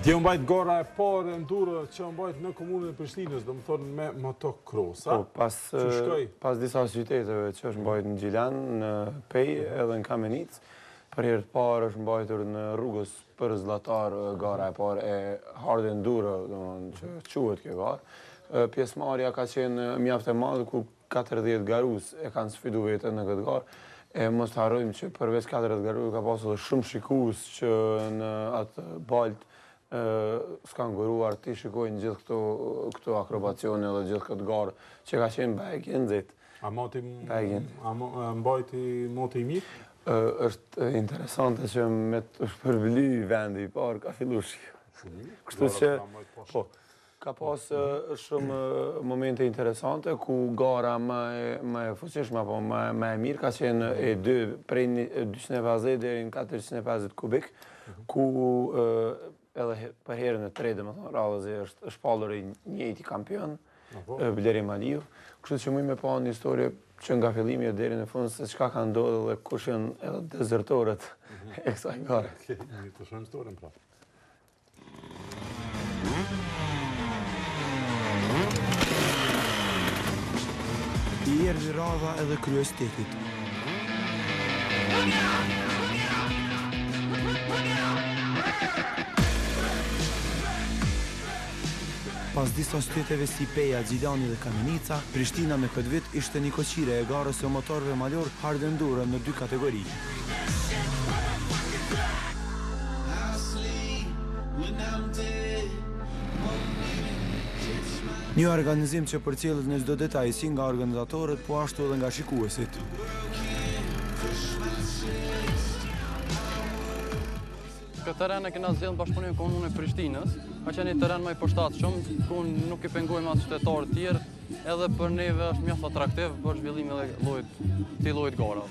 Kjo mbajt gara e parë e Ndurë që mbajt në komunën e Prishtinës, do më thonë me motocross, a? Pas disa qyteteve që është mbajt në Gjilan, në Pej edhe në Kamenic, për herë të parë është mbajtur në rrugës për zlatar gara e parë e Hard Enduro, që quhet kjo garë. Pjesëmarrja ka qenë mjaft e madhe ku 40 garus e kanë sfidu veten në këtë garë. E mos të harrojmë që përveç 40 garus ka pasur shumë shikues që në atë balt s'kan nguruar ti shikojnë gjithë këto akrobacione dhe gjithë këtë garë që ka qenë bajk e nxehtë. A mbajti moti i mirë? Është interesante që me të shpërbly vendi i parë ka fillu shikë. Kështu që, ka pas shumë momente interesante ku gara më e fuqishme apo më e mirë ka qenë e dy prej 250 deri në 450 kubik, ku edhe për herën e tretë, domethënë radhëzi është shpallur i njëjti kampion, Bleri Maliu. Kështu që më pa një histori që nga fillimi deri në fund se çka ka ndodhur dhe kush janë edhe dezertorët e kësaj gare. Një të shohim historinë pra. I erdhi radha edhe kryestetit. Pas disa shteteve si Peja, Gjilani dhe Kamenica, Prishtina me këtë vit ishte një koqire e garës së motorëve malor Hard Enduro në 2 kategori. Një organizim që përcjellet në çdo detaj si nga organizatorët, po ashtu edhe nga shikuesit. Këtë teren e kena zgjedhur bashkëpunim me komunën e Prishtinës, ka qenë një teren më i përshtatshëm, ku nuk i pengojmë atë qytetarë të tjerë, edhe për neve është mjaft atraktiv për zhvillimin e këtij lloji garave.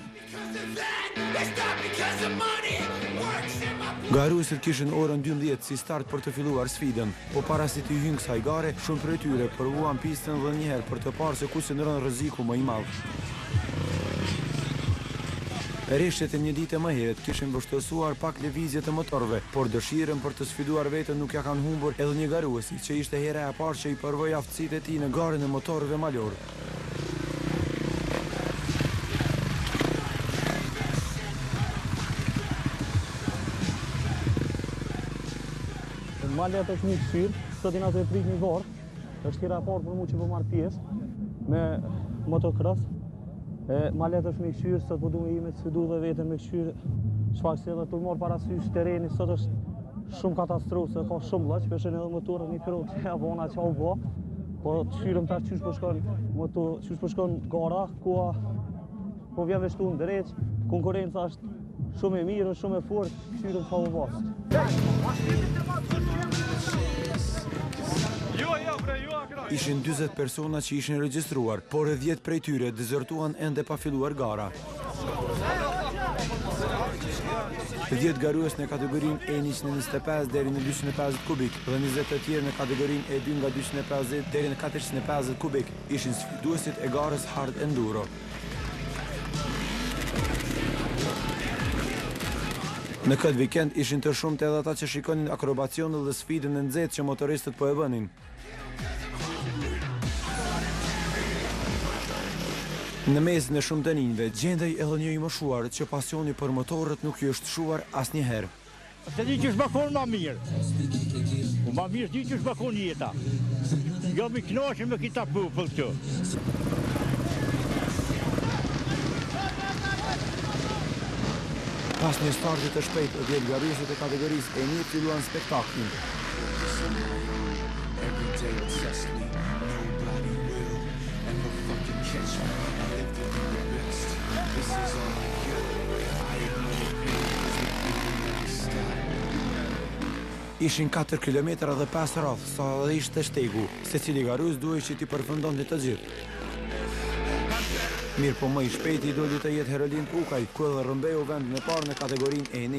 Garuesit kishin orën 12 si start për të filluar sfidën, po para se të hyjnë kësaj gare, shumë prej tyre provuan pistën dhe një herë për të parë se ku qëndron rreziku më i madh. Rishtet e një dite më herët kishin vështësuar pak lëvizjet e motorëve, por dëshirën për të sfiduar veten nuk ja kanë humbur edhe një garuesi që ishte hera e parë që i provoi aftësitë e tij në garën e motorëve malor. Malet është një këshirë, sot i na të e prit një garë, është hera e parë për mu që po marr pjesë me motocross. Malet është me këshyrë, sot po du me ime të sfidu dhe vetën me këshyrë, shfaq se edhe të marrë parasysh tereni, sot është shumë katastrofë, se ka shumë lëq, peshen edhe motorët një pirot që ja bona që u bo, po të këshyrëm tash qysh po shkon gara, kua po vjen veshtu në drejt, konkurenca është shumë e mirë, shumë e fortë, këshyrëm ka u bastë. Ishin 40 persona që ishin regjistruar, por 10 prej tyre dezertuan ende pa filluar gara. 10 garues në kategorinë E125 deri në 250 kubik dhe 20 të tjerë në kategorinë E2 nga 250 deri në 450 kubik ishin sfiduesit e garës Hard Enduro. Në këtë vikend ishin të shumtë edhe ata që shikonin akrobacionet dhe sfidën e nxehtë që motoristët po e bënin. Në mesin e shumë të rinjve, gjendej edhe një i moshuar që pasioni për motorët nuk ju është shuar asnjëherë. Se di që shbakon ma mirë. Ma mirë di që shbakon jeta. Jo mi knaqe me kita për këtu. Pas një startit të shpejt, 10 garuesit e kategorisë E1 filluan spektaklin. Ishin 4 kilometra dhe 5 rreth, sa dhe ishte shtegu, se cili garues duhej që t'i përfundonte të gjithë. Mirë po më i shpejti doli të jetë Herolin Pukaj, ku edhe rrëmbeu vendin e parë në kategorinë E1.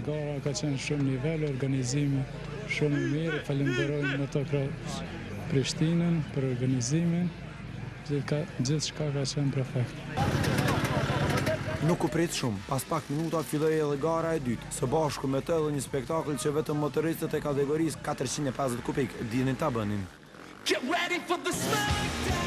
Gara ka qenë shumë nivel, organizimi shumë i mirë, falenderojmë Motocross Prishtinën për organizimin, gjithçka ka qenë perfekt. Nuk u prit shumë, pas pak minuta filloi edhe gara e dytë, së bashku me të edhe një spektakël që vetëm motoristët e kategorisë 450 kubik dinin ta bënin. Get ready for the smackdown.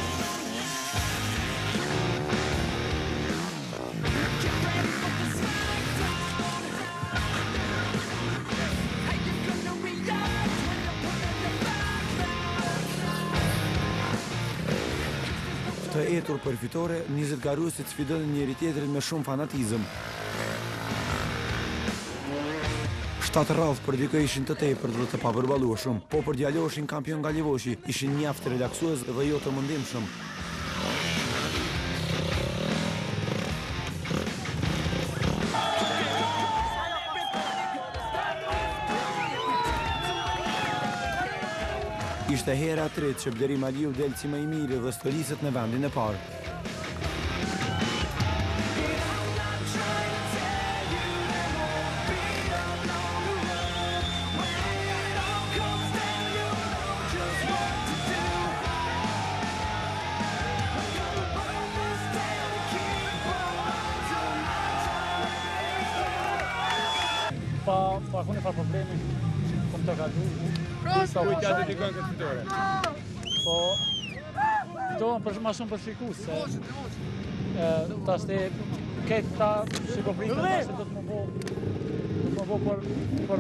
Të etur për fitore, 20 garuesit sfidonin njëri tjetrin me shumë fanatizëm. 7 radhë për dikë ishin të tepërt dhe të papërballueshëm, po për djaloshin kampion nga Ljevoshi ishin mjaft relaksues dhe jo të mundimshëm. Ishte hera e tretë që Blerim Aliu del si më i mirë dhe stolisët në vendin e parë. Pa kuni fa problemi, kom të gadu. Kujtja të dikon këtë fitore? Po, fitohen ma shumë për shikus, se ta shte këtë ta shikopritën, ta shte do të më bo për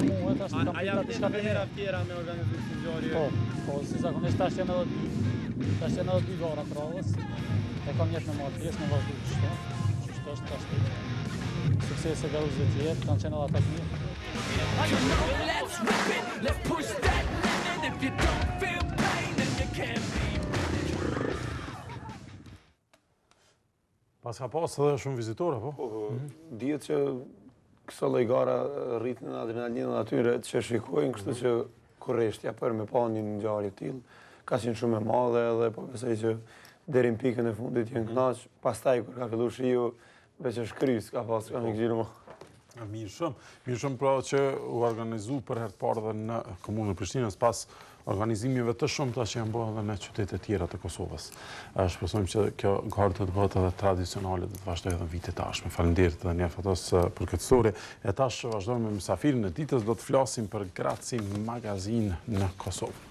mu, ta shte kam pita të shka për njëra tjera me organizu të gjori? Po, si zakonisht ta shte në dhe 2 gara të radhës, e kam jetë në marë pjesë në vazhdu qështë është ta shte. Sukses e garuzve tjerë, kanë qenë edhe ata të mirë. Let's rip it, let's push that limit. If you don't feel pain, then you can't be. Pas ka pas edhe shumë vizitore, po? Dihet që këso lloj gara rritin adrenalinën atyre që shikojnë, kështu që kurreshtja për me pa një ngjarje të tillë ka qenë shumë e madhe edhe po besoj që deri në pikën e fundit janë kënaq. Pastaj kur ka filluar shiu, veç shkrys ka pas kanë gjiru. Mirë shumë pra që u organizu për herë të parë dhe në komunën e Prishtinës pas organizimeve të shumta që janë bërë edhe në qytete tjera të Kosovës. Shpresojmë që kjo garë të bëhet edhe tradicionale dhe të vazhdojë edhe vitet tashme. Faleminderit edhe një fatos për këtë histori. E tash vazhdojmë me mysafirin e ditës, do të flasim për Graci Magazin në Kosovë.